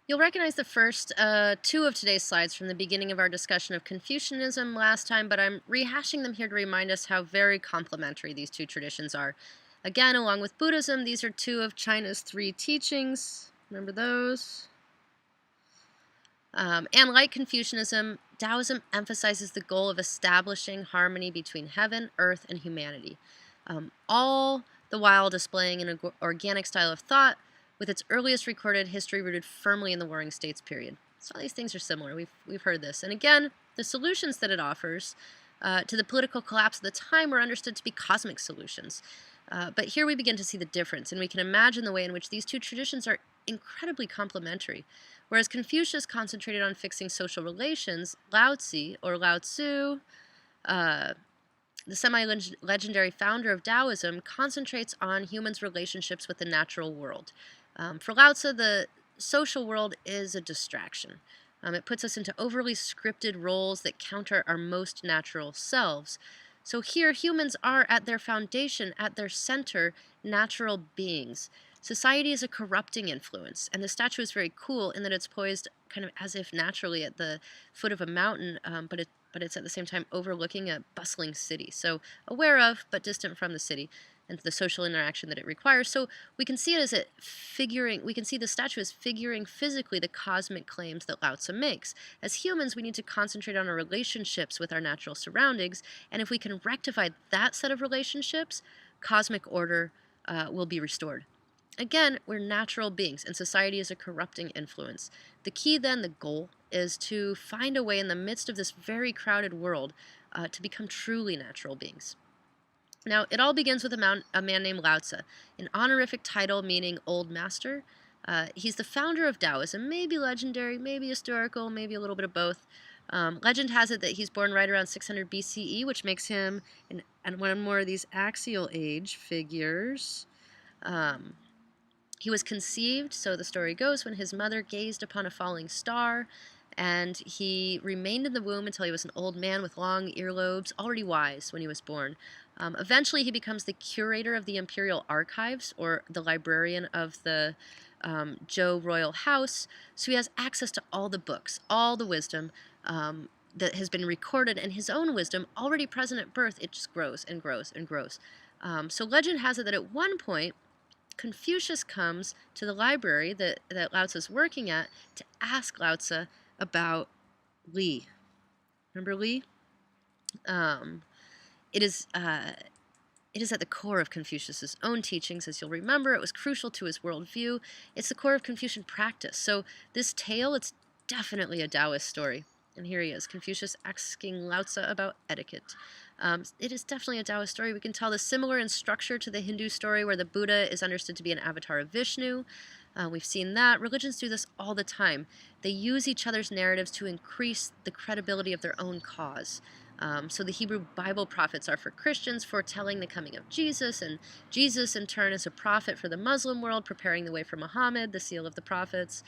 You'll recognize the first two of today's slides from the beginning of our discussion of Confucianism last time, but I'm rehashing them here to remind us how very complementary these two traditions are. Again, along with Buddhism, these are two of China's three teachings. Remember those? And like Confucianism, Taoism emphasizes the goal of establishing harmony between heaven, earth, and humanity, all the while displaying an organic style of thought with its earliest recorded history rooted firmly in the Warring States period. So all these things are similar. We've heard this. And again, the solutions that it offers to the political collapse of the time were understood to be cosmic solutions. But here we begin to see the difference, and we can imagine the way in which these two traditions are incredibly complementary. Whereas Confucius concentrated on fixing social relations, Lao Tzu, or Lao Tzu, the semi-legendary founder of Taoism, concentrates on humans' relationships with the natural world. For Lao Tzu, the social world is a distraction. It puts us into overly scripted roles that counter our most natural selves. So here, humans are at their foundation, at their center, natural beings. Society is a corrupting influence, and the statue is very cool in that it's poised kind of as if naturally at the foot of a mountain, but it's at the same time overlooking a bustling city. So aware of, but distant from the city and the social interaction that it requires. So we can see it as we can see the statue as figuring physically the cosmic claims that Lao Tzu makes. As humans, we need to concentrate on our relationships with our natural surroundings, and if we can rectify that set of relationships, cosmic order will be restored. Again, we're natural beings, and society is a corrupting influence. The key then, the goal, is to find a way in the midst of this very crowded world to become truly natural beings. Now, it all begins with a man named Lao Tzu, an honorific title meaning old master. He's the founder of Taoism, maybe legendary, maybe historical, maybe a little bit of both. Legend has it that he's born right around 600 BCE, which makes him one more of these axial age figures. He was conceived, so the story goes, when his mother gazed upon a falling star, and he remained in the womb until he was an old man with long earlobes, already wise when he was born. Eventually, he becomes the curator of the imperial archives, or the librarian of the Zhou royal house, so he has access to all the books, all the wisdom that has been recorded, and his own wisdom, already present at birth, it just grows and grows and grows. So legend has it that at one point, Confucius comes to the library that Lao Tzu is working at to ask Lao Tzu about Li. Remember Li? Um, it is at the core of Confucius's own teachings. As you'll remember, it was crucial to his worldview. It's the core of Confucian practice. So this tale, it's definitely a Taoist story. And here he is, Confucius asking Lao Tzu about etiquette. It is definitely a Taoist story. We can tell this similar in structure to the Hindu story where the Buddha is understood to be an avatar of Vishnu. We've seen that. Religions do this all the time. They use each other's narratives to increase the credibility of their own cause. So the Hebrew Bible prophets are for Christians, foretelling the coming of Jesus, and Jesus in turn is a prophet for the Muslim world, preparing the way for Muhammad, the seal of the prophets.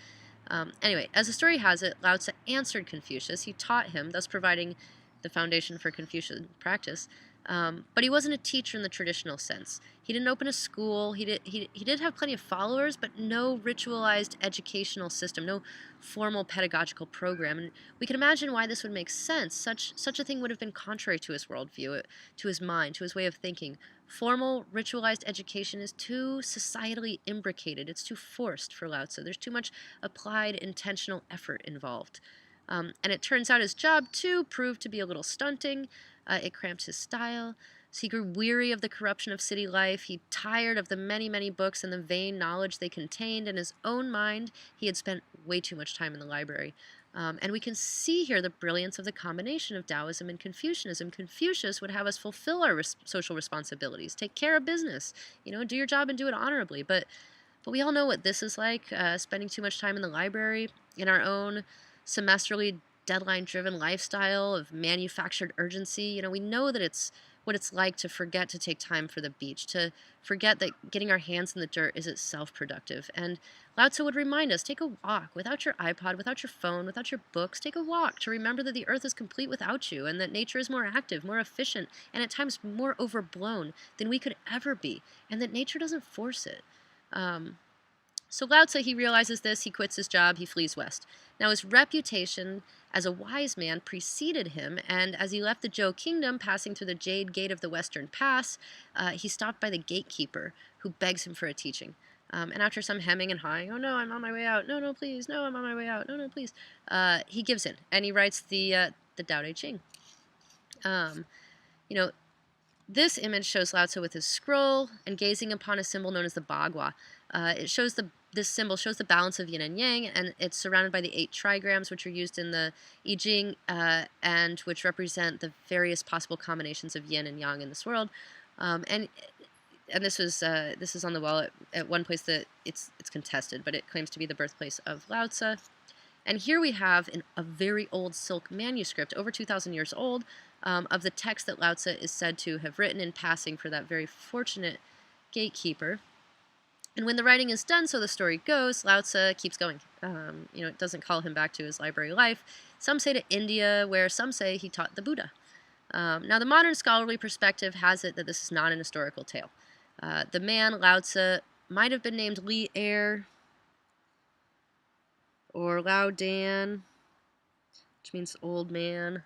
Anyway, as the story has it, Lao Tzu answered Confucius. He taught him, thus providing the foundation for Confucian practice. But he wasn't a teacher in the traditional sense. He didn't open a school. He did have plenty of followers, but no ritualized educational system, no formal pedagogical program. And we can imagine why this would make sense. Such a thing would have been contrary to his worldview, to his mind, to his way of thinking. Formal, ritualized education is too societally imbricated. It's too forced for Lao Tzu. There's too much applied, intentional effort involved. And it turns out his job, too, proved to be a little stunting. It cramped his style. So he grew weary of the corruption of city life. He tired of the many, many books and the vain knowledge they contained. In his own mind, he had spent way too much time in the library. And we can see here the brilliance of the combination of Taoism and Confucianism. Confucius would have us fulfill our social responsibilities, take care of business, do your job and do it honorably. But we all know what this is like, spending too much time in the library, in our own semesterly deadline-driven lifestyle of manufactured urgency. We know that it's what it's like to forget to take time for the beach, to forget that getting our hands in the dirt is itself productive. And Lao Tzu would remind us, take a walk without your iPod, without your phone, without your books. Take a walk to remember that the earth is complete without you, and that nature is more active, more efficient, and at times more overblown than we could ever be, and that nature doesn't force it. So Lao Tzu, he realizes this, he quits his job, he flees west. Now his reputation as a wise man preceded him, and as he left the Zhou kingdom, passing through the Jade Gate of the Western Pass, he's stopped by the gatekeeper, who begs him for a teaching. And after some hemming and hawing, oh no, I'm on my way out, no, no, please, no, I'm on my way out, no, no, please, he gives in, and he writes the Tao Te Ching. You know, this image shows Lao Tzu with his scroll and gazing upon a symbol known as the Bagua. This symbol shows the balance of yin and yang, and it's surrounded by the 8 trigrams, which are used in the I Ching, and which represent the various possible combinations of yin and yang in this world. And this is on the wall at one place that it's contested, but it claims to be the birthplace of Lao Tzu. And here we have a very old silk manuscript, over 2,000 years old, of the text that Lao Tzu is said to have written in passing for that very fortunate gatekeeper. And when the writing is done, so the story goes, Lao Tzu keeps going. It doesn't call him back to his library life. Some say to India, where some say he taught the Buddha. Now, the modern scholarly perspective has it that this is not an historical tale. The man, Lao Tzu, might have been named Li Er or Lao Dan, which means old man.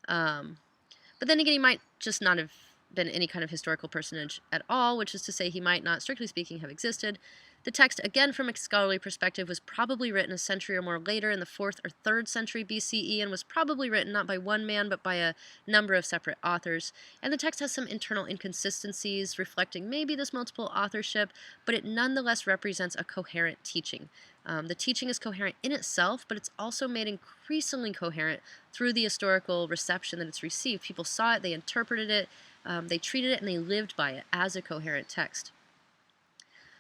But then again, he might just not have been any kind of historical personage at all, which is to say he might not, strictly speaking, have existed. The text, again from a scholarly perspective, was probably written a century or more later in the 4th or 3rd century BCE, and was probably written not by one man but by a number of separate authors. And the text has some internal inconsistencies reflecting maybe this multiple authorship, but it nonetheless represents a coherent teaching. The teaching is coherent in itself, but it's also made increasingly coherent through the historical reception that it's received. People saw it, they interpreted it, they treated it, and they lived by it as a coherent text.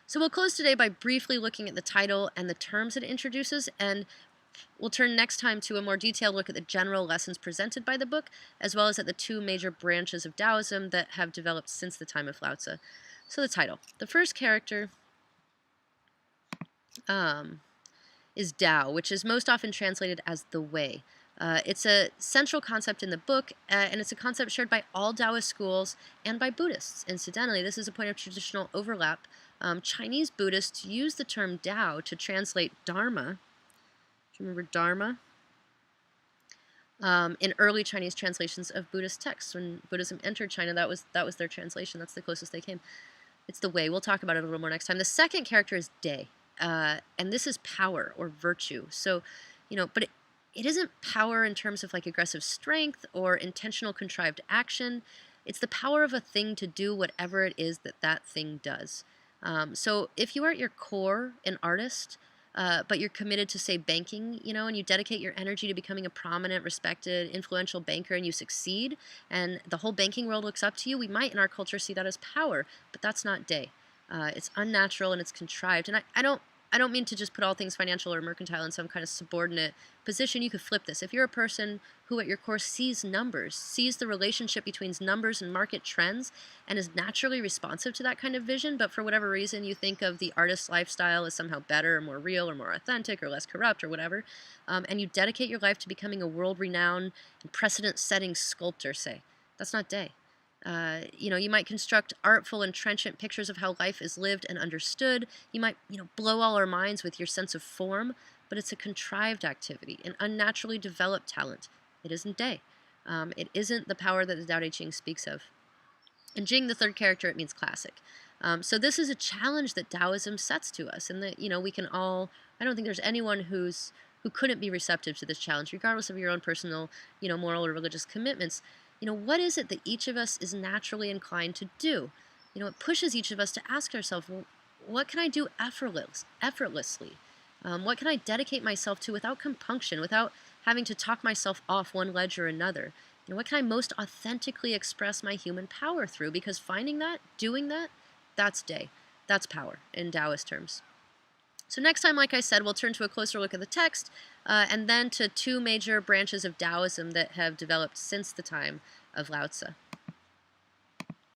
So we'll close today by briefly looking at the title and the terms it introduces, and we'll turn next time to a more detailed look at the general lessons presented by the book, as well as at the 2 major branches of Taoism that have developed since the time of Lao Tzu. So the title. The first character is Tao, which is most often translated as the way. It's a central concept in the book, and it's a concept shared by all Taoist schools and by Buddhists. Incidentally, this is a point of traditional overlap. Chinese Buddhists use the term Tao to translate Dharma. Do you remember Dharma? In early Chinese translations of Buddhist texts, when Buddhism entered China, that was their translation. That's the closest they came. It's the way. We'll talk about it a little more next time. The second character is De, and this is power or virtue. So, but it isn't power in terms of like aggressive strength or intentional contrived action. It's the power of a thing to do whatever it is that thing does. So if you are at your core an artist, but you're committed to, say, banking, and you dedicate your energy to becoming a prominent, respected, influential banker, and you succeed, and the whole banking world looks up to you, we might in our culture see that as power, but that's not De. It's unnatural and it's contrived. And I don't mean to just put all things financial or mercantile in some kind of subordinate position. You could flip this. If you're a person who at your core sees numbers, sees the relationship between numbers and market trends, and is naturally responsive to that kind of vision, but for whatever reason you think of the artist's lifestyle as somehow better or more real or more authentic or less corrupt or whatever, and you dedicate your life to becoming a world-renowned and precedent-setting sculptor, say, that's not De. You might construct artful and trenchant pictures of how life is lived and understood. You might, blow all our minds with your sense of form, but it's a contrived activity, an unnaturally developed talent. It isn't De. It isn't the power that the Tao Te Ching speaks of. In Jing, the third character, it means classic. So this is a challenge that Taoism sets to us, and that, we can all, I don't think there's anyone who couldn't be receptive to this challenge, regardless of your own personal, moral or religious commitments. What is it that each of us is naturally inclined to do? It pushes each of us to ask ourselves, well, what can I do effortlessly? What can I dedicate myself to without compunction, without having to talk myself off one ledge or another? What can I most authentically express my human power through? Because finding that, doing that, that's De. That's power in Taoist terms. So next time, like I said, we'll turn to a closer look at the text, and then to 2 major branches of Taoism that have developed since the time of Lao Tzu.